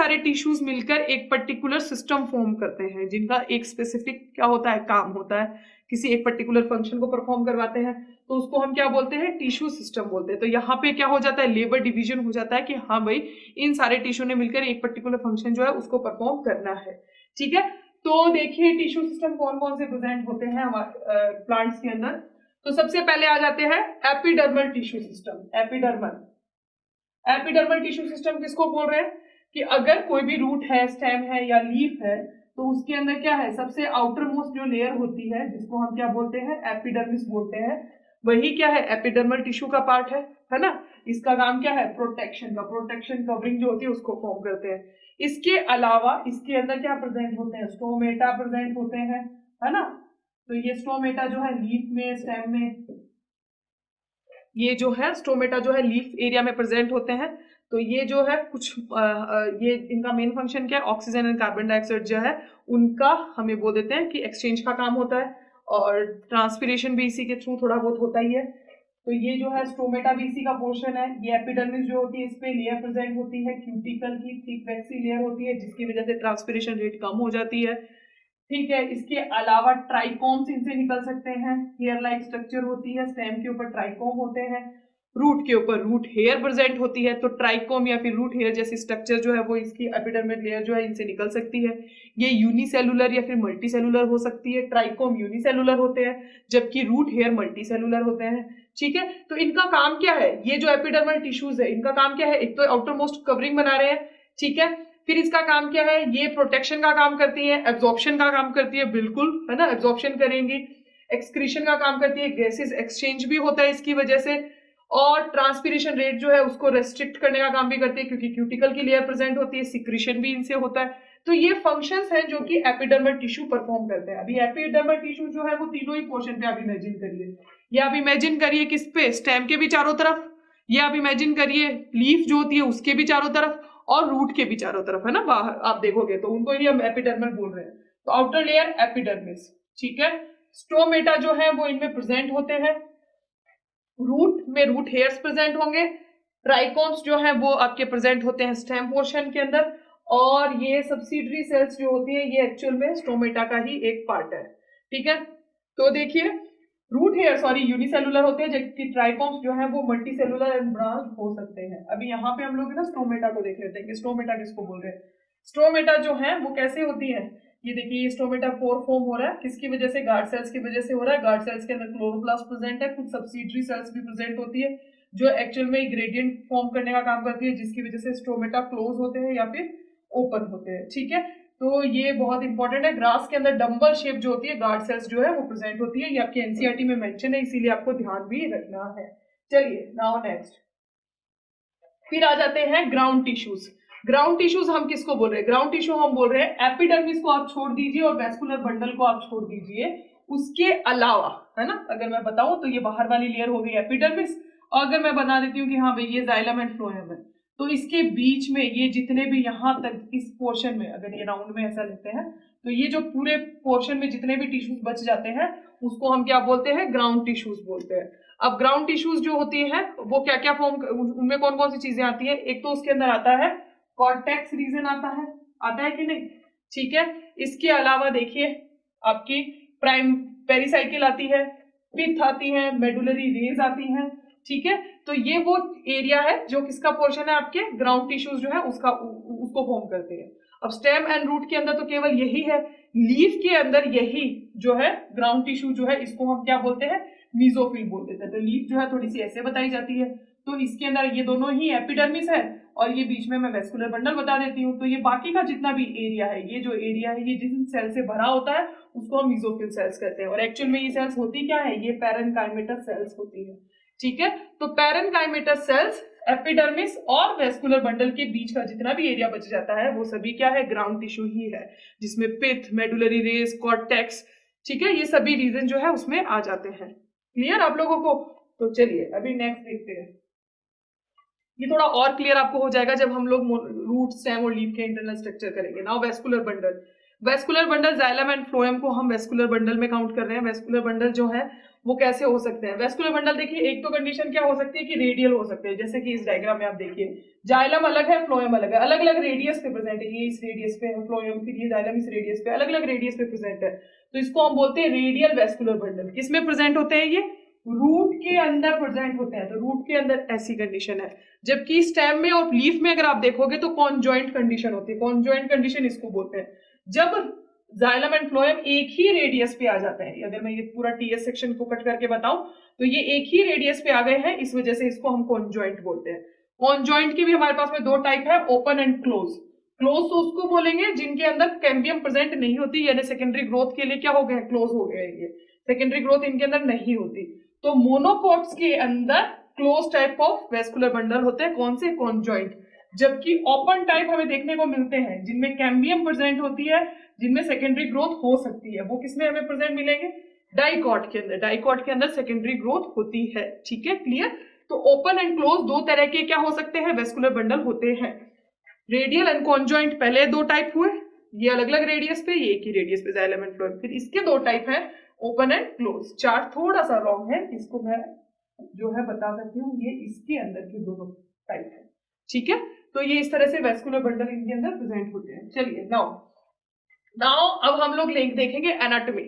सारे टिश्यूज मिलकर एक पर्टिकुलर सिस्टम फॉर्म करते हैं, जिनका एक स्पेसिफिक क्या होता है, काम होता है, किसी एक पर्टिकुलर फंक्शन को परफॉर्म करवाते हैं, तो उसको हम क्या बोलते हैं, टिश्यू सिस्टम बोलते हैं। तो यहाँ पे क्या हो जाता है, लेबर डिवीजन हो जाता है कि हाँ भाई इन सारे टिश्यू ने मिलकर एक पर्टिकुलर फंक्शन जो है उसको परफॉर्म करना है। ठीक है, तो देखिए टिश्यू सिस्टम कौन कौन से प्रेजेंट होते हैं हमारे प्लांट्स के अंदर। तो सबसे पहले आ जाते हैं epidermal tissue system. Epidermal tissue system किसको बोल रहे हैं कि अगर कोई भी रूट है, स्टेम है या लीफ है, तो उसके अंदर क्या है, सबसे आउटर मोस्ट जो लेयर होती है जिसको हम क्या बोलते हैं, एपिडर्मिस बोलते हैं, वही क्या है, एपिडर्मल टिश्यू का पार्ट है ना। इसका काम क्या है, प्रोटेक्शन का, प्रोटेक्शन कवरिंग जो होती है उसको फॉर्म करते हैं। इसके अलावा इसके अंदर क्या प्रेजेंट होते हैं, स्टोमेटा प्रेजेंट होते हैं, है ना। तो ये स्टोमेटा जो है लीफ में, स्टेम में, ये जो है स्टोमेटा जो है लीफ एरिया में प्रेजेंट होते हैं। तो ये जो है कुछ ये इनका मेन फंक्शन क्या है, ऑक्सीजन एंड कार्बन डाइऑक्साइड जो है उनका हमें बोल देते हैं कि एक्सचेंज का काम होता है, और ट्रांसपिरेशन भी इसी के थ्रू थोड़ा बहुत होता ही है। तो ये जो है स्टोमेटा भी इसी का पोर्शन है। ये एपिडर्मिस जो होती है, इस पे लेयर प्रेजेंट होती है क्यूटिकल की, थिक वैक्सी लेयर होती है, जिसकी वजह से ट्रांसपिरेशन रेट कम हो जाती है। ठीक है, इसके अलावा ट्राइकोम्स इनसे निकल सकते हैं, हेयर लाइक स्ट्रक्चर होती है, स्टेम के ऊपर ट्राइकोम होते हैं, रूट के ऊपर रूट हेयर प्रेजेंट होती है, तो ट्राइकोम या फिर रूट हेयर जैसी स्ट्रक्चर जो है वो इसकी एपिडर्मिस लेयर जो है इनसे निकल सकती है। ये यूनिसेलुलर या फिर मल्टीसेलुलर हो सकती है, ट्राइकोम यूनिसेलुलर होते हैं जबकि रूट हेयर मल्टीसेलुलर होते हैं। ठीक है, तो इनका काम क्या है, ये जो एपिडर्मल टिश्यूज है इनका काम क्या है, एक तो आउटर मोस्ट कवरिंग बना रहे हैं, ठीक है, फिर इसका काम क्या है, ये प्रोटेक्शन का काम करती है, एब्जॉर्प्शन का काम करती है, बिल्कुल है ना, एब्जॉर्प्शन करेंगी, एक्सक्रीशन का काम करती है, गैसेस एक्सचेंज भी होता है इसकी वजह से, और ट्रांसपिरेशन रेट जो है उसको रेस्ट्रिक्ट करने का काम भी करती है क्योंकि क्यूटिकल की लेयर प्रेजेंट होती है, सिक्रीशन भी इनसे होता है। तो ये फंक्शंस हैं जो कि एपिडर्मल टिश्यू परफॉर्म करते हैं। अभी एपिडर्मल टिश्यू जो है वो तीनों ही पोर्शन पे आप इमेजिन करिए, या आप इमेजिन करिए किस पे, स्टेम के भी चारों तरफ, या आप इमेजिन करिए लीफ जो होती है उसके भी चारों तरफ, और रूट के भी चारों तरफ, है ना, बाहर आप देखोगे तो उनको ही हम एपिडर्मल बोल रहे हैं। तो आउटर लेयर एपिडर्मिस, ठीक है। स्टोमेटा जो है वो इनमें प्रेजेंट होते हैं, रूट में रूट हेयर्स प्रेजेंट होंगे, ट्राइकोम्स जो है वो आपके प्रेजेंट होते हैं स्टेम पोर्शन के अंदर, और ये सब्सिडरी सेल्स जो होती है ये एक्चुअल में स्टोमेटा का ही एक पार्ट है। ठीक है, तो देखिए रूट हेयर सॉरी यूनिसेलुलर होते हैं जबकि ट्राइकोम्स जो है वो मल्टी सेलुलर एंड ब्रांच हो सकते हैं। अभी यहाँ पे हम लोग ना स्टोमेटा को देख लेते हैं कि स्टोमेटा किसको बोल रहे हैं। स्टोमेटा जो है वो कैसे होती है, ये देखिए ये स्टोमेटा पोर फॉर्म हो रहा है, किसकी वजह से, गार्ड सेल्स की वजह से हो रहा है। गार्ड सेल्स के अंदर क्लोरोप्लास्ट प्रेजेंट है, कुछ सब्सिडरी सेल्स भी प्रेजेंट होती है जो एक्चुअल में ग्रेडियंट फॉर्म करने का काम करती है, जिसकी वजह से स्टोमेटा क्लोज होते हैं या फिर ओपन होते हैं। ठीक है, तो ये बहुत इंपॉर्टेंट है। ग्रास के अंदर डंबल शेप जो होती है गार्ड सेल्स जो है वो प्रेजेंट होती है, ये आपके एनसीईआरटी में मेंशन है, इसीलिए आपको ध्यान भी रखना है। चलिए नाउ नेक्स्ट, फिर आ जाते हैं ग्राउंड टिश्यूज। ग्राउंड टिश्यूज हम किसको बोल रहे हैं, ग्राउंड टिश्यू हम बोल रहे हैं एपिडर्मिस को आप छोड़ दीजिए और वैस्कुलर बंडल को आप छोड़ दीजिए, उसके अलावा, है ना, अगर मैं बताऊं तो ये बाहर वाली लेयर हो गई एपिडर्मिस, और अगर मैं बता देती हूँ कि हाँ भाई ये जाइलम एंड फ्लोएम है, तो इसके बीच में ये जितने भी यहाँ तक इस पोर्शन में, अगर ये राउंड में ऐसा लेते हैं तो ये जो पूरे पोर्शन में जितने भी टिश्यूज बच जाते हैं उसको हम क्या बोलते हैं, ग्राउंड टिश्यूज बोलते हैं। अब ग्राउंड टिश्यूज जो होती है वो क्या क्या फॉर्म, उनमें कौन कौन सी चीजें आती है, एक तो उसके अंदर आता है कॉर्टेक्स रीजन आता है कि नहीं, ठीक है। इसके अलावा देखिए आपकी प्राइम पेरिसाइकिल आती है, पिथ आती है, मेडुलरी रेज आती है, ठीक है। तो ये वो एरिया है जो किसका पोर्शन है, आपके ग्राउंड टिश्यूज जो है उसको फॉर्म करते हैं। अब स्टेम एंड रूट के अंदर तो केवल यही है, लीफ के अंदर यही जो है ग्राउंड टिश्यू जो है इसको हम क्या बोलते हैं, मीजोफिल बोल देते हैं। तो लीफ जो है थोड़ी सी ऐसे बताई जाती है, तो इसके अंदर ये दोनों ही एपिडर्मिस है और ये बीच में मैं वेस्कुलर बंडल बता देती हूँ। तो ये बाकी का जितना भी एरिया है, ये जो एरिया है ये जिन सेल से भरा होता है उसको हम मीजोफिल सेल्स कहते हैं। और एक्चुअल में ये सेल्स होती क्या है, ये पैरेनकाइमेटस सेल्स होती है, ठीक है। तो पैरेनकाइमेटस सेल्स एपिडर्मिस और वेस्कुलर बंडल के बीच का जितना भी एरिया बच जाता है वो सभी क्या है, ग्राउंड टिश्यू ही है, जिसमें पिथ, मेडुलरी रेस, कॉर्टेक्स, ठीक है, ये सभी रीजन जो है उसमें आ जाते हैं। क्लियर आप लोगों को। तो चलिए अभी नेक्स्ट देखते हैं, ये थोड़ा और क्लियर आपको हो जाएगा जब हम लोग रूट, स्टेम और लीफ के इंटरनल स्ट्रक्चर करेंगे। Now vascular bundle, vascular bundle, xylem and phloem को हम वेस्कुलर बंडल में काउंट कर रहे हैं। वेस्कुलर बंडल जो है वो कैसे हो सकते हैं? वेस्कुलर बंडल देखिए, एक तो कंडीशन क्या हो सकती है कि रेडियल हो सकते हैं, जैसे कि इस डायग्राम में आप देखिए जाइलम अलग है, फ्लोएम अलग है, अलग अलग रेडियस पे प्रेजेंट है। ये इस रेडियस पे है फ्लोएम, फिर ये जाइलम इस रेडियस पे, अलग अलग रेडियस पे प्रेजेंट है, तो इसको हम बोलते हैं रेडियल वेस्कुलर बंडल। किसमें प्रेजेंट होते हैं? ये रूट के अंदर प्रेजेंट होते हैं, तो रूट के अंदर ऐसी कंडीशन है। जबकि स्टेम में और लीफ में अगर आप देखोगे तो कॉन्जॉइंट कंडीशन होती है। कॉन्जॉइंट कंडीशन इसको बोलते हैं जब जाइलम एंड फ्लोएम एक ही रेडियस पे आ जाते हैं। अगर मैं ये पूरा टीएस सेक्शन को कट करके बताऊं तो ये एक ही रेडियस पे आ गए हैं, इस वजह से इसको हम कॉन्जॉइंट बोलते हैं। कॉन्जॉइंट के भी हमारे पास में दो टाइप है, ओपन एंड क्लोज। क्लोज तो उसको बोलेंगे जिनके अंदर कैम्बियम प्रेजेंट नहीं होती, यानी सेकेंडरी ग्रोथ के लिए क्या हो गए, क्लोज हो गए, ये सेकेंडरी ग्रोथ इनके अंदर नहीं होती। तो मोनोकोट्स के अंदर close type of vascular bundle होते हैं, कौन से? कॉन्जॉइंट। जबकि ओपन टाइप हमें देखने को मिलते हैं जिनमें कैम्बियम प्रेजेंट होती है, जिनमें सेकेंडरी ग्रोथ हो सकती है, वो किसमें हमें प्रेजेंट मिलेंगे? डाइकॉट के अंदर। डाइकॉट के अंदर सेकेंडरी ग्रोथ होती है, ठीक है, क्लियर। तो ओपन एंड क्लोज दो तरह के क्या हो सकते हैं, वेस्कुलर बंडल होते हैं। रेडियल एंड कॉन्जॉइंट पहले दो टाइप हुए, ये अलग अलग रेडियस पे, ये एक ही रेडियस पे जाइलम एंड फ्लोएम। फिर इसके दो टाइप है, ओपन एंड क्लोज। चार्ट थोड़ा सा लॉन्ग है, इसको मैं जो है बता सकती हूँ, ये इसके अंदर के दोनों टाइप है, ठीक है। तो ये इस तरह से वेस्कुलर बंडल इनके अंदर प्रेजेंट होते हैं। चलिए नाउ अब हम लोग देखेंगे एनाटॉमी।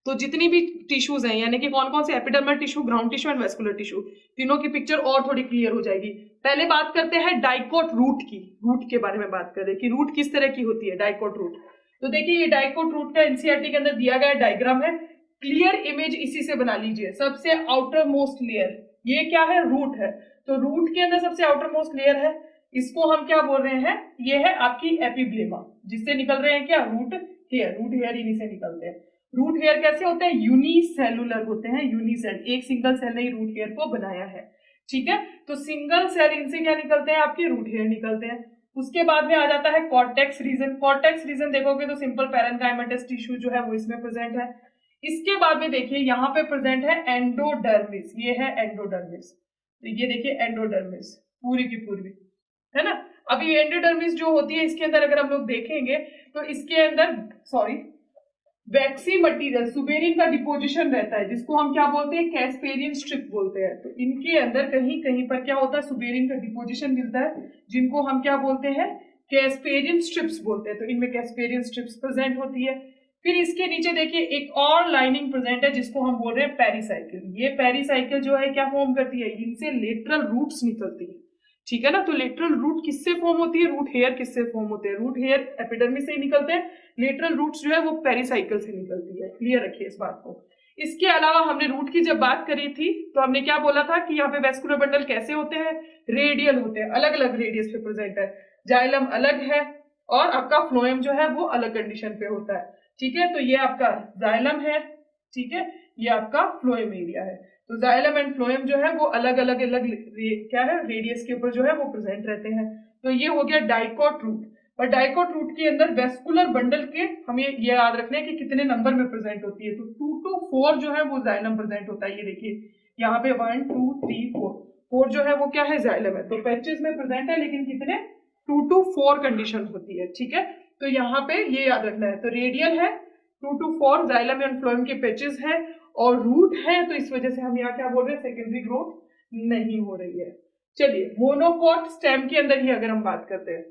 तो जितनी भी टिश्यूज हैं, यानी कि कौन कौन से, epidermal tissue, ground tissue and vascular tissue, तीनों की पिक्चर और थोड़ी क्लियर हो जाएगी। पहले बात करते हैं डाइकोट रूट की। रूट के बारे में बात करें कि रूट किस तरह की होती है, डाइकोट रूट। तो देखिए ये डाइकोट रूट का एनसीईआरटी के अंदर दिया गया डायग्राम है, क्लियर इमेज इसी से बना लीजिए। सबसे आउटर मोस्ट लेयर ये क्या है, रूट है। तो रूट के अंदर सबसे आउटर मोस्ट लेयर है, इसको हम क्या बोल रहे हैं, ये है आपकी एपिब्लेमा, जिससे निकल रहे हैं क्या, रूट हेयर। रूट हेयर इन्हीं से निकलते हैं। रूट हेयर कैसे होते हैं, यूनिसेलुलर होते हैं, यूनिसेल, एक सिंगल सेल ने ही रूट हेयर को बनाया है, ठीक है। तो सिंगल सेल इनसे क्या निकलते हैं, आपके रूट हेयर निकलते हैं। उसके बाद में आ जाता है कॉर्टेक्स रीजन। कॉर्टेक्स रीजन देखोगे तो सिंपल पैरेन्काइमेटस टिश्यू जो है वो इसमें प्रेजेंट है। इसके बाद में देखिए यहाँ पे प्रेजेंट है एंडोडर्मिस, ये है एंडोडर्मिस। तो ये देखिए एंडोडर्मिस पूरी की पूरी, है ना। अभी एंडोडर्मिस जो होती है इसके अंदर अगर हम लोग देखेंगे तो इसके अंदर वैक्सी मटीरियल, सुबेरिन का डिपोजिशन रहता है, जिसको हम क्या बोलते हैं, कैस्पेरियन स्ट्रिप बोलते हैं। तो इनके अंदर कहीं कहीं पर क्या होता है, सुबेरिन का डिपोजिशन मिलता है, जिनको हम क्या बोलते हैं, कैस्पेरियन स्ट्रिप्स बोलते हैं। तो इनमें कैस्पेरियन स्ट्रिप्स प्रेजेंट होती है। फिर इसके नीचे देखिए एक और लाइनिंग प्रेजेंट है, जिसको हम बोल रहे हैं पेरिसाइकिल। ये पेरिसाइकिल जो है क्या फॉर्म करती है, इनसे लेटरल रूट्स निकलती है, ठीक है ना। तो लेटरल रूट किससे फॉर्म होती है, रूट हेयर किससे फॉर्म होते हैं, रूट हेयर एपिडर्मिस से ही निकलते हैं, लेटरल रूट्स जो है वो पेरिसाइकिल से निकलती है। क्लियर रखिए इस बात को। इसके अलावा हमने रूट की जब बात करी थी तो हमने क्या बोला था कि यहाँ पे वेस्कुलर बंडल कैसे होते हैं, रेडियल होते हैं, अलग अलग रेडियस पे प्रेजेंट है। जाइलम अलग है और आपका फ्लोएम जो है वो अलग कंडीशन पे होता है, ठीक है। तो ये आपका जाइलम है, ठीक है, ये आपका फ्लोएम एरिया है। तो जाइलम एंड फ्लोएम जो है वो अलग अलग क्या है, रेडियस के ऊपर जो है वो प्रेजेंट रहते हैं। तो ये हो गया डाइकोट रूट। और डाइकोट रूट के अंदर वेस्कुलर बंडल के हमें ये याद रखना है कि कितने नंबर में प्रेजेंट होती है। तो 2 to 4 जो है वो जाइलम प्रेजेंट होता है। ये देखिए यहाँ पे 1 2 3 4 जो है वो क्या है, जाइलम है। तो पैचेस में प्रेजेंट है लेकिन कितने, 2 to 4 कंडीशन होती है, ठीक है। तो यहाँ पे ये याद रखना है। तो रेडियल है, 2 to 4 जाइलम एंड फ्लोएम के पैचेस है, और रूट है, तो इस वजह से हम यहाँ क्या बोल रहे हैं, सेकेंडरी ग्रोथ नहीं हो रही है। चलिए मोनोकोट स्टेम के अंदर ही अगर हम बात करते हैं,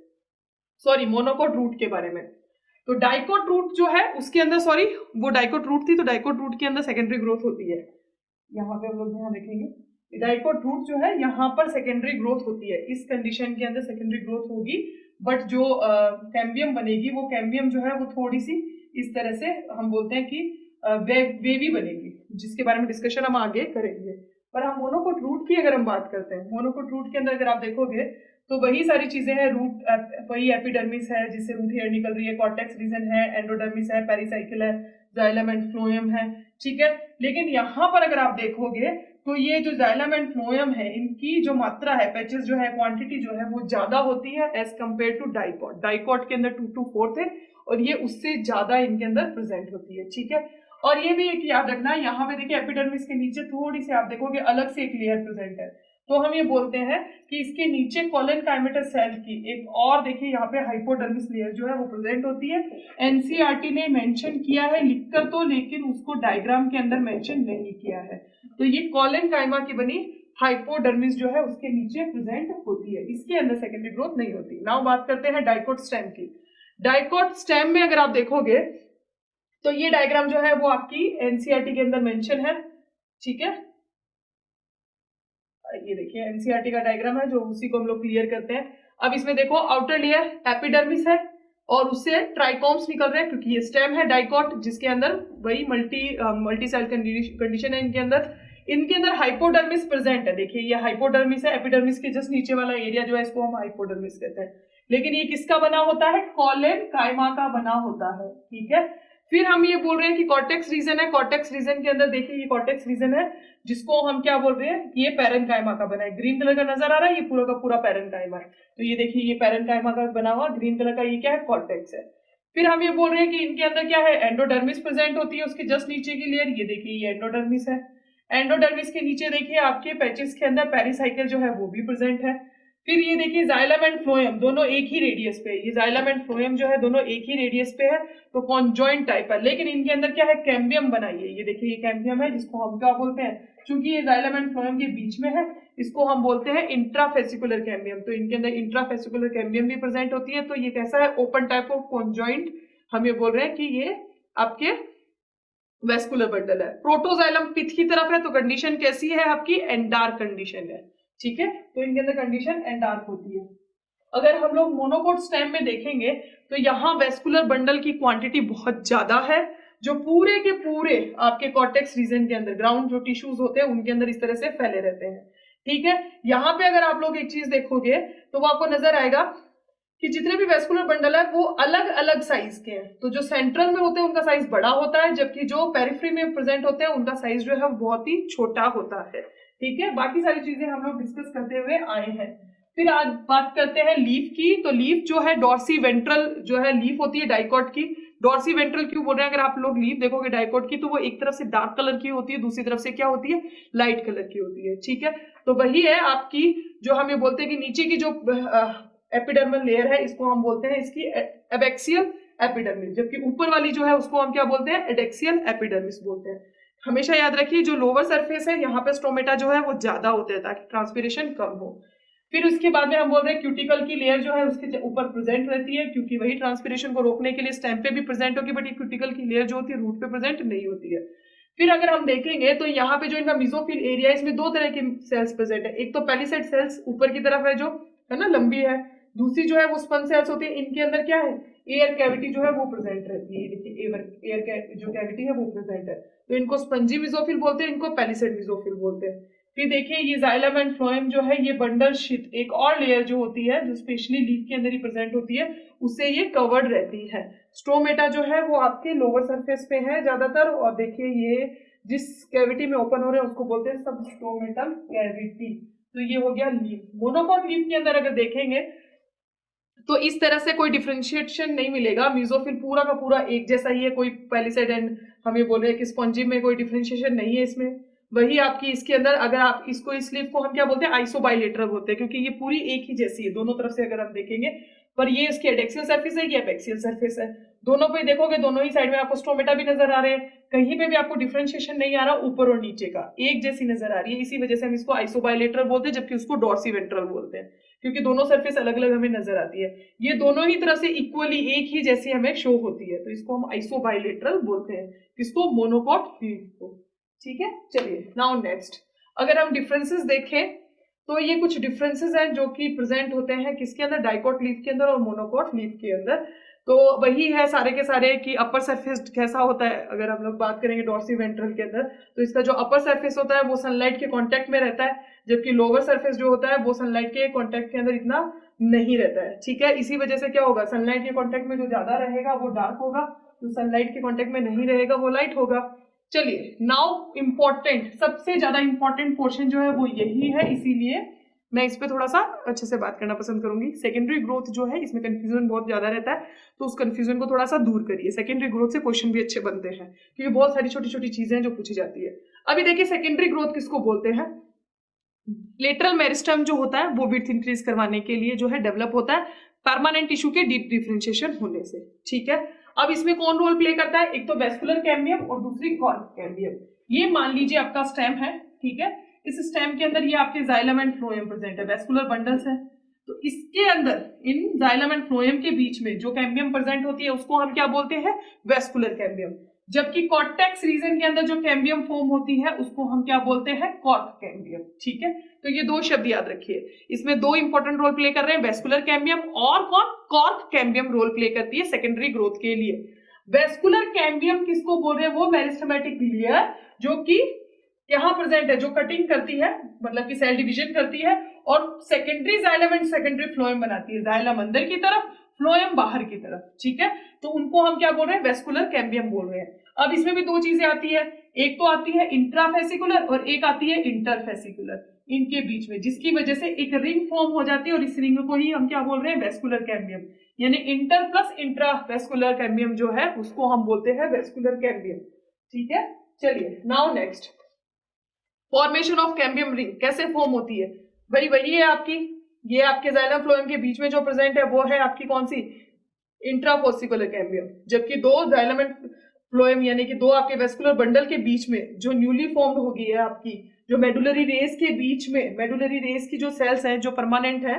मोनोकोट रूट के बारे में, तो डाइकोट रूट जो है उसके अंदर वो डाइकोट रूट थी, तो डाइकोट रूट के अंदर सेकेंडरी ग्रोथ होती है। यहाँ पे हम लोग ध्यान रखेंगे, डाइकोट रूट जो है यहाँ पर सेकेंडरी ग्रोथ होती है, इस कंडीशन के अंदर सेकेंडरी ग्रोथ होगी। बट जो कैम्बियम बनेगी वो कैम्बियम जो है वो थोड़ी सी इस तरह से हम बोलते हैं कि वेवी बनेगी, जिसके बारे में डिस्कशन हम आगे करेंगे। पर हम मोनोकोट रूट की अगर हम बात करते हैं, मोनोकोट रूट के अंदर अगर आप देखोगे तो वही सारी चीजें हैं, रूट वही एपिडर्मिस है जिससे रूट हेयर निकल रही है, कॉर्टेक्स रीजन है, एंडोडर्मिस है, पेरिसाइकिल है, जाइलम एंड फ्लोएम है, ठीक है। लेकिन यहाँ पर अगर आप देखोगे तो ये जो जाइलम एंड फ्लोएम है, इनकी जो मात्रा है, पैचेस जो है, क्वांटिटी जो है वो ज्यादा होती है as compare to dicot. Dicot के अंदर 2 to 4 थे और ये उससे ज्यादा इनके अंदर प्रेजेंट होती है, ठीक है। और ये भी एक याद रखना, यहाँ पे देखिए एपिडर्मिस के नीचे थोड़ी सी आप देखोगे अलग से एक लेयर प्रेजेंट है, तो हम ये बोलते हैं कि इसके नीचे कॉलन काइमेटस सेल की एक और देखिए यहाँ पे हाइपोडर्मिस लेयर जो है वो प्रेजेंट होती है। एनसीईआरटी ने मेंशन किया है लिखकर तो, लेकिन उसको डायग्राम के अंदर मेंशन नहीं किया है। तो ये कॉलन काइमा की बनी हाइपोडर्मिस जो है उसके नीचे प्रेजेंट होती है, इसके अंदर सेकेंडरी ग्रोथ नहीं होती। नाउ बात करते हैं डाइकोट स्टेम की। डाइकोट स्टेम में अगर आप देखोगे तो ये डायग्राम जो है वो आपकी एनसीईआरटी के अंदर मेंशन है, ठीक है। ये देखिए एनसीईआरटी का डायग्राम है जो उसी को हम लोग क्लियर करते हैं। अब इसमें देखो आउटर लेयर एपिडर्मिस है और उससे ट्राइकोम्स निकल रहे हैं क्योंकि ये स्टेम है डाइकोट जिसके अंदर वही मल्टी सेल कंडीशन है। इनके अंदर हाइपोडर्मिस प्रेजेंट है। देखिए ये हाइपोडर्मिस है, एपिडर्मिस के जस्ट नीचे वाला एरिया जो है इसको हम हाइपोडर्मिस कहते हैं। लेकिन ये किसका बना होता है? कॉलन काइमा का बना होता है, ठीक है। फिर हम ये बोल रहे हैं कि कॉर्टेक्स रीजन है। कॉर्टेक्स रीजन के अंदर देखिए ये कॉर्टेक्स रीजन है जिसको हम क्या बोल रहे हैं, ये पैरेन्काइमा का बना है। ग्रीन कलर का नजर आ रहा है, ये पूरा का पूरा पैरेन्काइमा है। तो ये देखिए ये पैरेन्काइमा का बना हुआ ग्रीन कलर का ये क्या है? कॉर्टेक्स है। फिर हम ये बोल रहे हैं कि इनके अंदर क्या है? एंडोडर्मिस प्रेजेंट होती है, उसके जस्ट नीचे की लेयर ये देखिए ये एंडोडर्मिस है। एंडोडर्मिस के नीचे देखिए आपके पैचेस के अंदर पेरिसाइकिल जो है वो भी प्रेजेंट है। फिर ये देखिए जाइलम एंड फ्लोएम दोनों एक ही रेडियस पे, ये जाइलम एंड फ्लोएम जो है दोनों एक ही रेडियस पे है, तो कॉन्जॉइंट टाइप है। लेकिन इनके अंदर क्या है? कैम्बियम बनाई है। ये देखिए ये कैम्बियम है जिसको हम क्या बोलते हैं, क्योंकि ये जाइलम एंड फ्लोएम के बीच में है इसको हम बोलते हैं इंट्राफेसिकुलर कैम्बियम। तो इनके अंदर इंट्राफेसिकुलर कैम्बियम भी प्रेजेंट होती है। तो ये कैसा है? Open type of conjoint. हम ये बोल रहे हैं कि ये आपके वेस्कुलर बंडल है। प्रोटोजाइलम पिथ की तरफ है तो कंडीशन कैसी है आपकी? एंडार्क कंडीशन है, ठीक है। तो इनके अंदर कंडीशन एंडार्क होती है। अगर हम लोग मोनोकोट स्टेम में देखेंगे तो यहाँ वेस्कुलर बंडल की क्वांटिटी बहुत ज्यादा है जो पूरे के पूरे आपके कॉर्टेक्स रीजन के अंदर ग्राउंड जो टिश्यूज होते हैं उनके अंदर इस तरह से फैले रहते हैं, ठीक है। यहाँ पे अगर आप लोग एक चीज देखोगे तो वो आपको नजर आएगा कि जितने भी वेस्कुलर बंडल है वो अलग अलग साइज के हैं। तो जो सेंट्रल में होते हैं उनका साइज बड़ा होता है, जबकि जो पेरिफेरी में प्रेजेंट होते हैं उनका साइज जो है बहुत ही छोटा होता है, ठीक है। बाकी सारी चीजें हम लोग डिस्कस करते हुए आए हैं। फिर आज बात करते हैं लीफ की। तो लीफ जो है डॉर्सी वेंट्रल जो है लीफ होती है डाइकोट की। डॉर्सी वेंट्रल क्यों बोल रहे हैं? अगर आप लोग लीफ देखोगे डाइकोट की तो वो एक तरफ से डार्क कलर की होती है, दूसरी तरफ से क्या होती है? लाइट कलर की होती है, ठीक है। तो वही है आपकी जो हमें बोलते हैं कि नीचे की जो एपिडर्मल लेयर है इसको हम बोलते हैं इसकी एबैक्सियल एपिडर्मिस, जबकि ऊपर वाली जो है उसको हम क्या बोलते हैं? एडेक्सियल एपिडर्मिस बोलते हैं। हमेशा याद रखिए जो लोअर सरफेस है यहाँ पे स्टोमेटा जो है वो ज्यादा होते हैं ताकि ट्रांसपीरेशन कम हो। फिर उसके बाद में हम बोल रहे हैं क्यूटिकल की लेयर जो है उसके ऊपर प्रेजेंट रहती है क्योंकि वही ट्रांसपीरेशन को रोकने के लिए स्टेम पे भी प्रेजेंट होगी, बट ये क्यूटिकल की लेयर जो होती है रूट पे प्रेजेंट नहीं होती है। फिर अगर हम देखेंगे तो यहाँ पे जो इनका मिजोफिल एरिया है इसमें दो तरह के सेल्स प्रेजेंट है। एक तो पेलिसेड सेल्स ऊपर की तरफ है जो है ना लंबी है, दूसरी जो है वो स्पन सेल्स होती है। इनके अंदर क्या है? एयर कैविटी जो है वो प्रेजेंट रहती है। देखिए एयर जो कैविटी है वो प्रेजेंट है, तो इनको स्पंजी मिजोफिल बोलते हैं, इनको पेलिसेड मिजोफिल बोलते हैं। फिर देखिए ये जाइलम एंड फ्लोएम जो है ये बंडल शीट एक और लेयर जो होती है जो स्पेशली लीफ के अंदर ही प्रेजेंट होती है उससे ये कवर्ड रहती है। स्ट्रोमेटा जो है वो आपके लोअर सरफेस पे है ज्यादातर, और देखिए ये जिस कैविटी में ओपन हो रहे हैं उसको बोलते हैं सब स्ट्रोमेटल कैविटी। तो ये हो गया लीफ। मोनोकोट लीफ के अंदर अगर देखेंगे तो इस तरह से कोई डिफरेंशिएशन नहीं मिलेगा। मिजोफिल पूरा का पूरा एक जैसा ही है, कोई पेलिसेड एंड हम ये बोल रहे हैं कि स्पॉन्जी में कोई डिफरेंशिएशन नहीं है इसमें। वही आपकी इसके अंदर अगर आप इसको इस लीफ को हम क्या बोलते हैं? आइसोबाइलेटरल बोलते हैं क्योंकि ये पूरी एक ही जैसी है दोनों तरफ से अगर हम देखेंगे। पर ये इसकी एडेक्सियल सरफेस है, ये एपेक्सियल सरफेस है। दोनों पे देखोगे दोनों ही साइड में आपको स्ट्रोमेटा भी नजर आ रहे हैं, कहीं पे भी आपको डिफरेंशिएशन नहीं आ रहा ऊपर और नीचे का, एक जैसी नजर आ रही है। इसी वजह से हम इसको आइसोबाइलेटरल बोलते हैं जबकि उसको डॉर्सीवेंट्रल बोलते हैं क्योंकि दोनों सरफेस अलग अलग हमें नजर आती है। ये दोनों ही तरफ से इक्वली एक ही जैसी हमें शो होती है, तो इसको हम आइसोबाइलेटरल बोलते हैं, इसको मोनोकोट लीफ को, ठीक है। चलिए नाउ नेक्स्ट अगर हम डिफरेंसेस देखें तो ये कुछ डिफरेंसेस हैं जो कि प्रेजेंट होते हैं किसके अंदर? डाइकोट लीफ के अंदर और मोनोकोट लीफ के अंदर। तो वही है सारे के सारे कि अपर सरफेस कैसा होता है। अगर हम लोग बात करेंगे डॉर्सीवेंट्रल के अंदर तो इसका जो अपर सरफेस होता है वो सनलाइट के कांटेक्ट में रहता है, जबकि लोअर सरफेस जो होता है वो सनलाइट के कांटेक्ट के अंदर इतना नहीं रहता है, ठीक है। इसी वजह से क्या होगा? सनलाइट के कांटेक्ट में जो ज्यादा रहेगा वो डार्क होगा, जो सनलाइट के कांटेक्ट में नहीं रहेगा वो लाइट होगा। चलिए नाउ इंपॉर्टेंट सबसे ज्यादा इंपॉर्टेंट पोर्शन जो है वो यही है, इसीलिए मैं इस पे थोड़ा सा अच्छे से बात करना पसंद करूंगी। सेकेंडरी ग्रोथ जो है इसमें कंफ्यूजन बहुत ज्यादा रहता है, तो उस कंफ्यूजन को थोड़ा सा दूर करिए। सेकेंडरी ग्रोथ से क्वेश्चन भी अच्छे बनते हैं क्योंकि बहुत सारी छोटी छोटी चीजें हैं जो पूछी जाती है। अभी देखिए सेकेंडरी ग्रोथ किसको बोलते हैं? लेटरल मेरिस्टम जो होता है वो विड्थ इंक्रीज करवाने के लिए जो है डेवलप होता है परमानेंट टिश्यू के डीप डिफरेंशिएशन होने से। ठीक है, अब इसमें कौन रोल प्ले करता है, एक तो वेस्कुलर कैम्बियम और दूसरी कॉर्क कैम्बियम। ये मान लीजिए आपका स्टेम है, ठीक है, इस स्टेम के अंदर ये आपके जाइलम एंड फ्लोएम प्रेजेंट है, वेस्कुलर बंडल्स है। तो इसके अंदर इन जाइलम एंड फ्लोएम के बीच में जो कैम्बियम प्रेजेंट होती है उसको हम क्या बोलते हैं, वेस्कुलर कैम्बियम। जबकि कॉर्टेक्स रीजन के अंदर जो कैम्बियम फॉर्म होती है उसको हम क्या बोलते हैं, कॉर्क कैम्बियम। ठीक है, तो ये दो शब्द याद रखिए, इसमें दो इंपॉर्टेंट रोल प्ले कर रहे हैं, वेस्कुलर कैम्बियम और कौन, कॉर्क कैम्बियम रोल प्ले करती है सेकेंडरी ग्रोथ के लिए। वेस्कुलर कैम्बियम किसको बोल रहे हैं, वो मेरिस्टेमेटिक लेयर जो कि यहाँ प्रेजेंट है, जो कटिंग करती है, मतलब कि सेल डिवीजन करती है और secondary xylem and secondary phloem बनाती है, जाइलम अंदर की तरफ, फ्लोएम बाहर की तरफ। ठीक है, तो उनको हम क्या बोल रहे हैं, वेस्कुलर कैम्बियम बोल रहे हैं। अब इसमें भी दो चीजें आती है, एक तो आती है इंट्राफेसिकुलर और एक आती है इंटरफेसिकुलर, इनके बीच में, जिसकी वजह से एक रिंग फॉर्म हो जाती है और इस रिंग को ही हम क्या बोल रहे हैं, वेस्कुलर कैम्बियम। यानी इंटर प्लस इंट्रावेस्कुलर कैम्बियम जो है उसको हम बोलते हैं वेस्कुलर कैम्बियम। ठीक है, चलिए now next, formation of cambium ring कैसे फॉर्म होती है, भाई वही है आपकी, ये आपके जाइलम फ्लोएम के बीच में जो प्रेजेंट है वो है आपकी कौन सी, इंट्राफोसिकुलर कैम्बियम। जबकि दो जाइलम एंड फ्लोएम यानी कि दो आपके वेस्कुलर बंडल के बीच में जो न्यूली फॉर्म्ड होगी है आपकी, जो मेडुलरी रेस के बीच में, मेडुलरी रेस की जो सेल्स हैं जो परमानेंट है,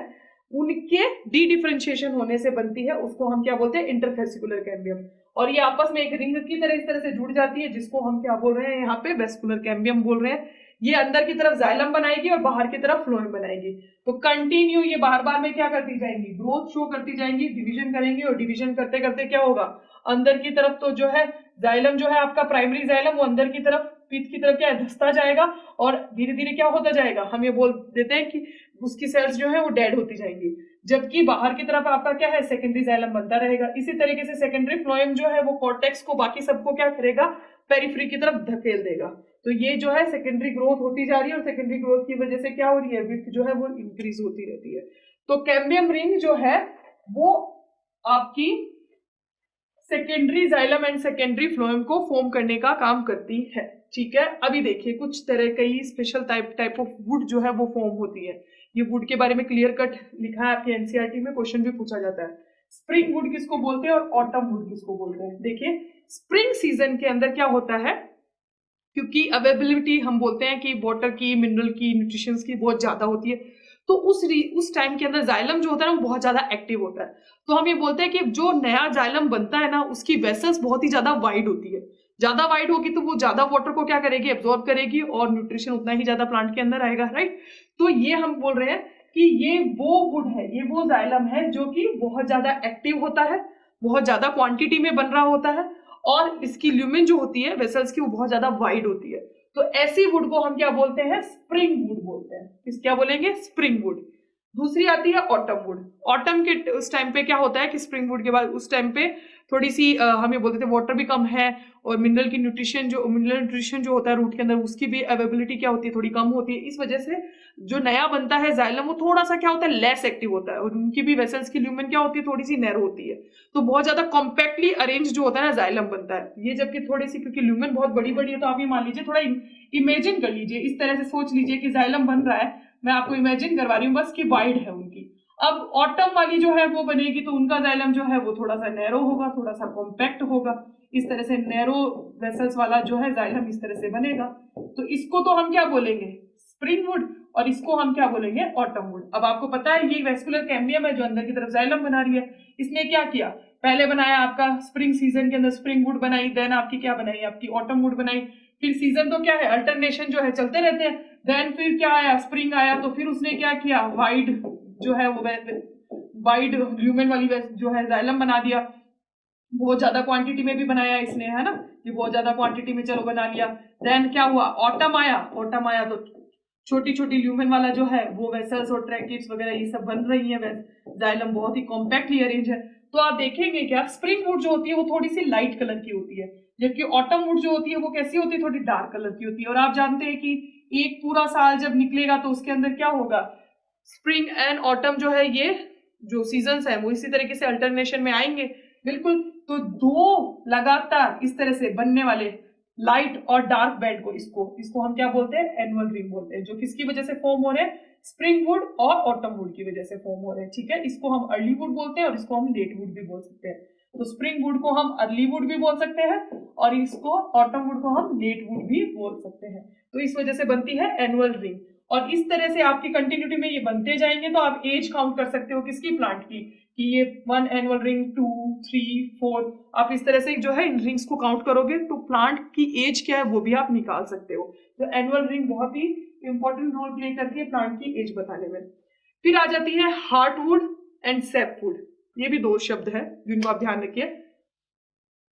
उनके डी डिफरेंशिएशन होने से बनती है, उसको हम क्या बोलते हैं, इंटरफेसिकुलर कैम्बियम। और ये आपस में एक रिंग की तरह इस तरह से जुड़ जाती है, जिसको हम क्या बोल रहे हैं यहाँ पे, वेस्कुलर कैम्बियम बोल रहे हैं। ये अंदर की तरफ जाइलम बनाएगी और बाहर की तरफ फ्लोएम बनाएगी। तो कंटिन्यू ये बार बार में क्या करती जाएंगी, ग्रोथ शो करती जाएंगी, डिवीजन करेंगी और डिवीजन करते करते क्या होगा, अंदर की तरफ तो जो है जाइलम जो है आपका प्राइमरी जाइलम वो अंदर की तरफ पीठ की तरफ क्या है, धंसता जाएगा और धीरे धीरे क्या होता जाएगा, हम ये बोल देते हैं कि उसकी सेल्स जो है वो डेड होती जाएंगी। जबकि बाहर की तरफ आपका क्या है, सेकेंडरी जाइलम बनता रहेगा। इसी तरीके से सेकेंडरी फ्लोएम जो है वो कॉर्टेक्स को बाकी सबको क्या करेगा, पेरिफ्री की तरफ धकेल देगा। तो ये जो है सेकेंडरी ग्रोथ होती जा रही है और सेकेंडरी ग्रोथ की वजह से क्या हो रही है, विड्थ जो है वो इंक्रीज होती रहती है। तो कैम्बियम रिंग जो है वो आपकी secondary xylem and secondary phloem को फॉर्म करने का काम करती है। ठीक है, अभी देखिए कुछ तरह कई स्पेशल टाइप ऑफ वुड जो है वो फॉर्म होती है। ये वुड के बारे में क्लियर कट लिखा है आपके एनसीईआरटी में, क्वेश्चन भी पूछा जाता है। स्प्रिंग वुड किसको बोलते हैं और ऑटम वुड किसको बोलते हैं। देखिए स्प्रिंग सीजन के अंदर क्या होता है, क्योंकि अवेलेबिलिटी हम बोलते हैं कि वाटर की, मिनरल की, न्यूट्रिशन की बहुत ज्यादा होती है, तो उस टाइम के अंदर जाइलम जो होता है ना वो बहुत ज्यादा एक्टिव होता है। तो हम ये बोलते हैं कि जो नया जाइलम बनता है ना उसकी वेसल्स बहुत ही ज्यादा वाइड होती है, ज्यादा वाइड होगी तो वो ज्यादा वाटर को क्या करेगी, एब्जॉर्ब करेगी और न्यूट्रिशन उतना ही ज्यादा प्लांट के अंदर आएगा, राइट। तो ये हम बोल रहे हैं कि ये वो वुड है, ये वो जाइलम है जो कि बहुत ज्यादा एक्टिव होता है, बहुत ज्यादा क्वांटिटी में बन रहा होता है और इसकी ल्यूमेन जो होती है वेसल्स की वो बहुत ज्यादा वाइड होती है। तो ऐसी वुड को हम क्या बोलते हैं, स्प्रिंग वुड बोलते हैं। इस क्या बोलेंगे, स्प्रिंग वुड। दूसरी आती है ऑटम वुड। ऑटम के उस टाइम पे क्या होता है कि स्प्रिंग वुड के बाद उस टाइम पे थोड़ी सी हम ये बोलते थे वाटर भी कम है और मिनरल न्यूट्रिशन जो होता है रूट के अंदर उसकी भी अवेलेबिलिटी क्या होती है, थोड़ी कम होती है। इस वजह से जो नया बनता है जाइलम वो थोड़ा सा क्या होता है, लेस एक्टिव होता है और उनकी भी वेसल्स की ल्यूमेन क्या होती है, थोड़ी सी नैरो होती है। तो बहुत ज्यादा कॉम्पैक्टली अरेंज जो होता है ना जाइलम बनता है। ये जबकि थोड़ी सी, क्योंकि ल्यूमेन बहुत बड़ी बड़ी है, तो आप ये मान लीजिए, थोड़ा इमेजिन कर लीजिए, इस तरह से सोच लीजिए कि जाइलम बन रहा है, मैं आपको इमेजिन करवा रही हूँ बस कि वाइड है उनकी। अब ऑटम वाली जो है वो बनेगी तो उनका जाइलम जो है वो थोड़ा सा नैरो होगा, थोड़ा सा कॉम्पैक्ट होगा। इस तरह से नैरो वेसल्स वाला जो है जाइलम इस तरह से बनेगा। तो इसको तो हम क्या बोलेंगे, स्प्रिंग वुड, और इसको हम क्या बोलेंगे, ऑटम वुड। अब आपको पता है ये वेस्कुलर कैम्बियम है जो अंदर की तरफ जाइलम बना रही है। इसने क्या किया, पहले बनाया आपका स्प्रिंग सीजन के अंदर स्प्रिंग वुड बनाई, देन आपकी क्या बनाई, आपकी ऑटम वुड बनाई। फिर सीजन तो क्या है, अल्टरनेशन जो है चलते रहते हैं। देन फिर क्या आया, स्प्रिंग आया, तो फिर उसने क्या किया, वाइड जो है वो वाइड ल्यूमेन वाली जो है जाइलम बना दिया। बहुत ज्यादा क्वांटिटी में भी बनाया इसने, है ना, ये बहुत ज्यादा क्वांटिटी में चलो बना लिया। देन क्या हुआ, ऑटम आया। ऑटम आया तो छोटी छोटी ल्यूमेन वाला जो है वो वेसल्स और ट्रैकिट्स वगैरह ये सब बन रही है, जाइलम बहुत ही कॉम्पैक्टली अरेंज है। तो आप देखेंगे क्या, स्प्रिंग वुड जो होती है वो थोड़ी सी लाइट कलर की होती है, जबकि ऑटम वुड जो होती है वो कैसी होती है, थोड़ी डार्क कलर की होती है। और आप जानते हैं कि एक पूरा साल जब निकलेगा तो उसके अंदर क्या होगा, स्प्रिंग एंड ऑटम जो है ये जो सीजन्स है वो इसी तरीके से अल्टरनेशन में आएंगे, बिल्कुल। तो दो लगातार इस तरह से बनने वाले लाइट और डार्क बैंड को, इसको हम क्या बोलते हैं, एनुअल रिंग बोलते हैं, जो किसकी वजह से फॉर्म हो रहे हैं, स्प्रिंग वुड और ऑटम वुड की वजह से फॉर्म हो रहे हैं। ठीक है, इसको हम अर्ली वुड बोलते हैं और इसको हम लेट वुड भी बोल सकते हैं। तो स्प्रिंग वुड को हम अर्ली वुड भी बोल सकते हैं और इसको ऑटम वुड को हम लेट वुड भी बोल सकते हैं। तो इस वजह से बनती है एनुअल रिंग। और इस तरह से आपकी कंटिन्यूटी में ये बनते जाएंगे तो आप एज काउंट कर सकते हो किसकी, प्लांट की, कि ये 1 एनुअल रिंग, 2, 3, 4, आप इस तरह से जो है इन रिंग्स को काउंट करोगे तो प्लांट की एज क्या है वो भी आप निकाल सकते हो। तो एनुअल रिंग बहुत ही इंपॉर्टेंट रोल प्ले करती है प्लांट की एज बताने में। फिर आ जाती है हार्टवुड एंड सैपवुड, ये भी दो शब्द है जिनको आप ध्यान रखिए।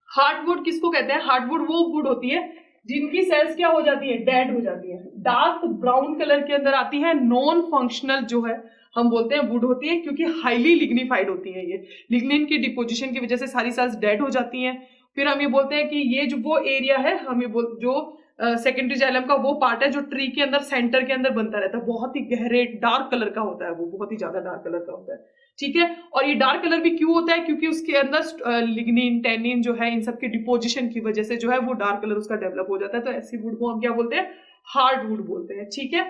हार्टवुड किसको कहते हैं, हार्टवुड वो वुड होती है जिनकी सेल्स क्या हो जाती है, डेड हो जाती है, डार्क ब्राउन कलर के अंदर आती है, नॉन फंक्शनल जो है हम बोलते हैं वुड होती है, क्योंकि हाईली लिग्निफाइड होती है। ये लिग्निन की डिपोजिशन की वजह से सारी सेल्स डेड हो जाती हैं। फिर हम ये बोलते हैं कि ये जो वो एरिया है, हम ये जो सेकेंडरी जाइलम का वो पार्ट है जो ट्री के अंदर सेंटर के अंदर बनता रहता है, बहुत ही गहरे डार्क कलर का होता है, वो बहुत ही ज्यादा डार्क कलर का होता है। ठीक है, और ये डार्क कलर भी क्यों होता है, क्योंकि उसके अंदर लिग्निन, टेनिन जो है, इन सब के डिपोजिशन की वजह से जो है वो डार्क कलर उसका डेवलप हो जाता है। तो ऐसी वुड को हम क्या बोलते हैं, हार्डवुड बोलते हैं। ठीक है,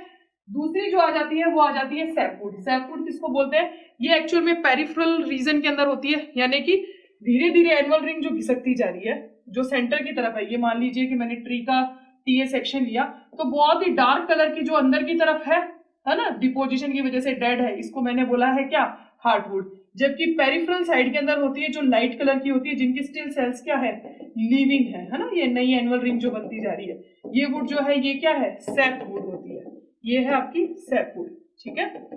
दूसरी जो आ जाती है वो आ जाती है सैपवुड। सैपवुड किसको बोलते हैं, ये एक्चुअल में पेरिफेरल रीजन के अंदर होती है, यानी कि धीरे धीरे एनुअल रिंग जो घिसकती जा रही है, जो सेंटर की तरफ है, ये मान लीजिए कि मैंने ट्री का टीए सेक्शन लिया तो बहुत ही डार्क कलर की जो अंदर की तरफ है ना, डिपोजिशन की वजह से डेड है, इसको मैंने बोला है क्या, हार्डवुड। जबकि पेरिफेरल साइड के अंदर होती है जो लाइट कलर की होती है, जिनकी स्टिल सेल्स क्या है, लिविंग है ना, ये नई एनुअल रिंग जो बनती जा रही है, ये वुड जो है ये क्या है, सैपवुड होती है, ये है आपकी सैपवुड। ठीक है,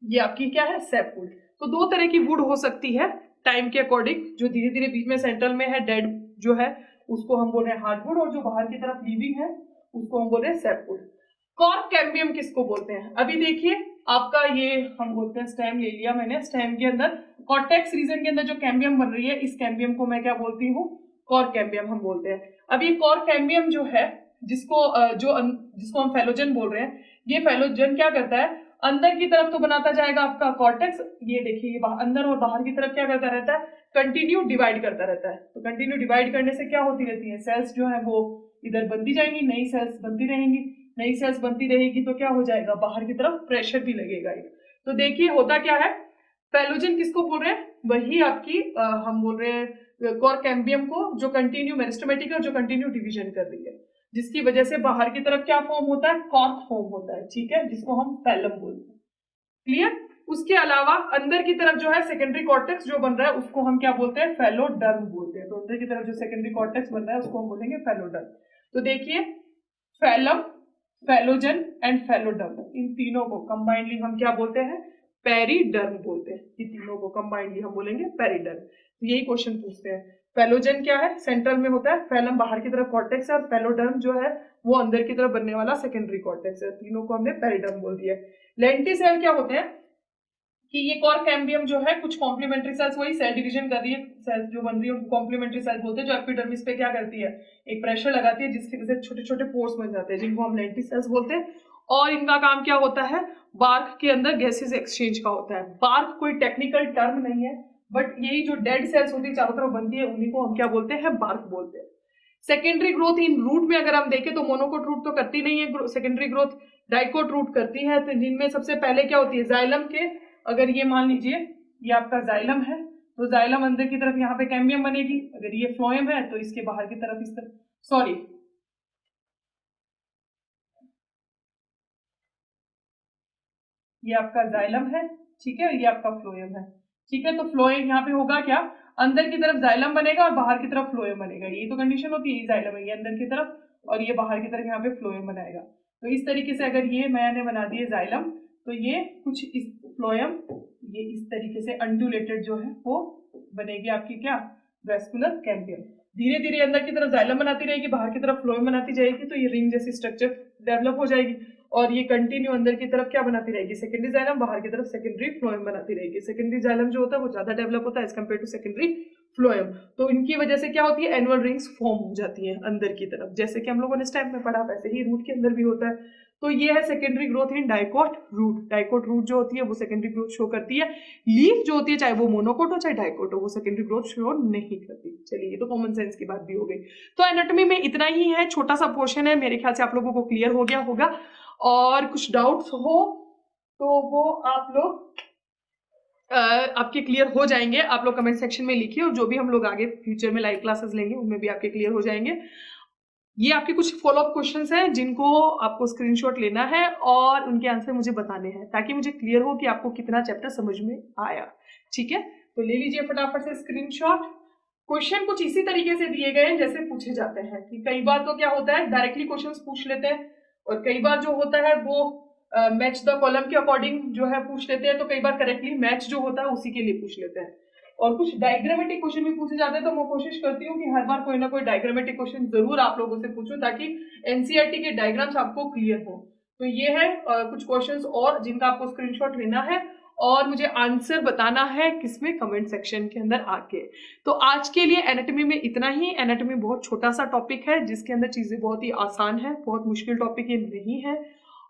ये आपकी क्या है, सैपवुड। तो दो तरह की वुड हो सकती है टाइम के अकॉर्डिंग, जो धीरे धीरे बीच में सेंट्रल में है डेड जो है उसको हम बोल रहे हैं हार्डवुड, और जो बाहर की तरफ लिविंग है उसको हम बोल रहे हैं सैपवुड। कॉर्क कैम्बियम किसको बोलते हैं, अभी देखिए आपका ये हम बोलते हैं स्टेम ले लिया मैंने, स्टेम के अंदर कॉर्टेक्स रीजन के अंदर जो कैम्बियम बन रही है, इस कैम्बियम को मैं क्या बोलती हूँ, कॉर्क कैम्बियम हम बोलते हैं। अब ये कॉर्क कैम्बियम जो है जिसको हम फेलोजन बोल रहे हैं, ये फेलोजन क्या करता है, अंदर की तरफ तो बनाता जाएगा आपका कॉर्टेक्स, ये देखिए ये अंदर और बाहर की तरफ क्या करता रहता है, कंटिन्यू डिवाइड करता रहता है। तो कंटिन्यू डिवाइड करने से क्या होती रहती है, सेल्स जो है वो इधर बनती जाएंगी, नई सेल्स बनती रहेंगी, नई सेल्स बनती रहेगी तो क्या हो जाएगा, बाहर की तरफ प्रेशर भी लगेगा। तो देखिए होता क्या है, फेलोजन किसको बोल रहे हैं, वही आपकी हम बोल रहे हैं कॉर्क कैम्बियम को, जो कंटिन्यू मेरिस्टेमेटिक है, जो कंटिन्यू डिवीजन कर रही है, जिसकी वजह से बाहर की तरफ क्या फॉर्म होता है, कॉर्क फॉर्म होता है। ठीक है, जिसको हम फैलम बोलते हैं। क्लियर। उसके अलावा अंदर की तरफ जो है सेकेंडरी कॉर्टेक्स जो बन रहा है उसको हम क्या बोलते हैं, फेलोडर्म बोलते हैं। तो अंदर की तरफ जो सेकेंडरी कॉर्टेक्स बन रहा है उसको हम बोलेंगे फेलोडर्म। तो देखिए फैलम, फेलोजन एंड फेलोडर्म, इन तीनों को कंबाइंडली हम क्या बोलते हैं, पेरिडर्म बोलते हैं। ये तीनों को कंबाइंडली हम बोलेंगे पेरिडर्म। तो यही क्वेश्चन पूछते हैं, फेलोजन क्या है, सेंट्रल में होता है, फैलम बाहर की तरफ कॉर्टेक्स है, और फेलोडर्म जो है वो अंदर की तरफ बनने वाला सेकेंडरी कॉर्टेक्स है। तीनों को हमने पेरिडर्म बोल दिया। लेंटिसेल क्या होते हैं कि ये कॉर्क कैम्बियम जो है कुछ कॉम्प्लीमेंट्री सेल्स, वही सेल डिवीजन कर रही है, सेल्स जो बन रही है उनको कॉम्प्लीमेंट्री सेल बोलते हैं, जो एपिडर्मिस पे क्या करती है, एक प्रेशर लगाती है, जिसकी वजह से छोटे छोटे पोर्स बन जाते हैं, जिनको हम लेंटिसेल्स बोलते हैं। और इनका काम क्या होता है, बार्क के अंदर गैसेस एक्सचेंज का होता है। बार्क कोई टेक्निकल टर्म नहीं है, बट यही जो डेड सेल्स होती है चारों तरफ बनती है, उन्हीं को हम क्या बोलते हैं, बार्क बोलते हैं। सेकेंडरी ग्रोथ इन रूट में अगर हम देखें तो मोनोकोट रूट तो करती नहीं है, सेकेंडरी ग्रोथ डाइकोट रूट करती है। तो जिनमें सबसे पहले क्या होती है, जाइलम के, अगर ये मान लीजिए ये आपका जाइलम है तो जाइलम अंदर की तरफ यहाँ पे कैम्बियम बनेगी, अगर ये फ्लोएम है तो इसके बाहर की तरफ इस तरफ, सॉरी ये आपका जाइलम है, ठीक है, ये आपका फ्लोएम है। ठीक है, तो फ्लोएम यहाँ पे होगा क्या, अंदर की तरफ जाइलम बनेगा और बाहर की तरफ फ्लोएम बनेगा, यही तो कंडीशन होती है, ये जाइलम है, ये अंदर की तरफ और ये बाहर की तरफ यहाँ पे फ्लोएम बनाएगा। तो इस तरीके से अगर ये मैंने बना दिए जाइलम, तो ये कुछ इस फ्लोएम, ये इस तरीके से अंडुलेटेड जो है वो बनेगी आपकी क्या, वेस्कुलर कैम्बियम। धीरे धीरे अंदर की तरफ जाइलम बनाती रहेगी, बाहर की तरफ फ्लोएम बनाती जाएगी, तो ये रिंग जैसी स्ट्रक्चर डेवलप हो जाएगी। और ये कंटिन्यू अंदर की तरफ क्या बनाती रहेगी, सेकेंडरी जाइलम, बाहर की तरफ सेकेंडरी फ्लोएम बनाती रहेगी। सेकेंडरी जाइलम जो होता है वो ज्यादा डेवलप होता है as compare to secondary phloem. तो इनकी वजह से क्या होती है, एनुअल रिंग्स फॉर्म हो जाती है अंदर की तरफ, जैसे कि हम लोगों ने स्टेम में पढ़ा, वैसे ही रूट के अंदर भी होता है। तो ये है secondary growth in dicot root. Dicot root जो होती है वो सेकेंडरी ग्रोथ शो करती है। लीफ जो होती है चाहे वो मोनोकोट हो चाहे डाइकोट हो, वो सेकेंडरी ग्रोथ शो नहीं करती। चलिए ये तो कॉमन सेंस की बात भी हो गई। तो एनाटॉमी में इतना ही है, छोटा सा पोर्शन है, मेरे ख्याल से आप लोगों को क्लियर हो गया होगा। और कुछ डाउट्स हो तो वो आप लोग आपके क्लियर हो जाएंगे, आप लोग कमेंट सेक्शन में लिखिए, और जो भी हम लोग आगे फ्यूचर में लाइव क्लासेस लेंगे उनमें भी आपके क्लियर हो जाएंगे। ये आपके कुछ फॉलोअप क्वेश्चंस हैं जिनको आपको स्क्रीनशॉट लेना है और उनके आंसर मुझे बताने हैं, ताकि मुझे क्लियर हो कि आपको कितना चैप्टर समझ में आया। ठीक है, तो ले लीजिए फटाफट से स्क्रीनशॉट। क्वेश्चन कुछ इसी तरीके से दिए गए हैं जैसे पूछे जाते हैं कि कई बार तो क्या होता है डायरेक्टली क्वेश्चंस पूछ लेते हैं, और कई बार जो होता है वो मैच द कॉलम के अकॉर्डिंग जो है पूछ लेते हैं, तो कई बार करेक्टली मैच जो होता है उसी के लिए पूछ लेते हैं। और कुछ डायग्रामेटिक क्वेश्चन भी पूछे जाते हैं, तो मैं कोशिश करती हूँ कि हर बार कोई ना कोई डायग्रामेटिक क्वेश्चन जरूर आप लोगों से पूछूं, ताकि एनसीईआरटी के डायग्राम्स आपको क्लियर हो। तो ये है कुछ क्वेश्चंस और जिनका आपको स्क्रीनशॉट लेना है और मुझे आंसर बताना है किसमें, कमेंट सेक्शन के अंदर आके। तो आज के लिए एनाटॉमी में इतना ही। एनाटॉमी बहुत छोटा सा टॉपिक है जिसके अंदर चीजें बहुत ही आसान है, बहुत मुश्किल टॉपिक ये नहीं है।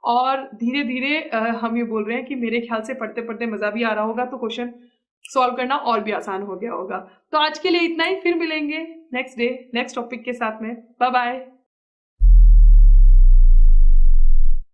और धीरे धीरे हम ये बोल रहे हैं कि मेरे ख्याल से पढ़ते पढ़ते मजा भी आ रहा होगा, तो क्वेश्चन सॉल्व करना और भी आसान हो गया होगा। तो आज के लिए इतना ही, फिर मिलेंगे नेक्स्ट डे नेक्स्ट टॉपिक के साथ में। Bye bye.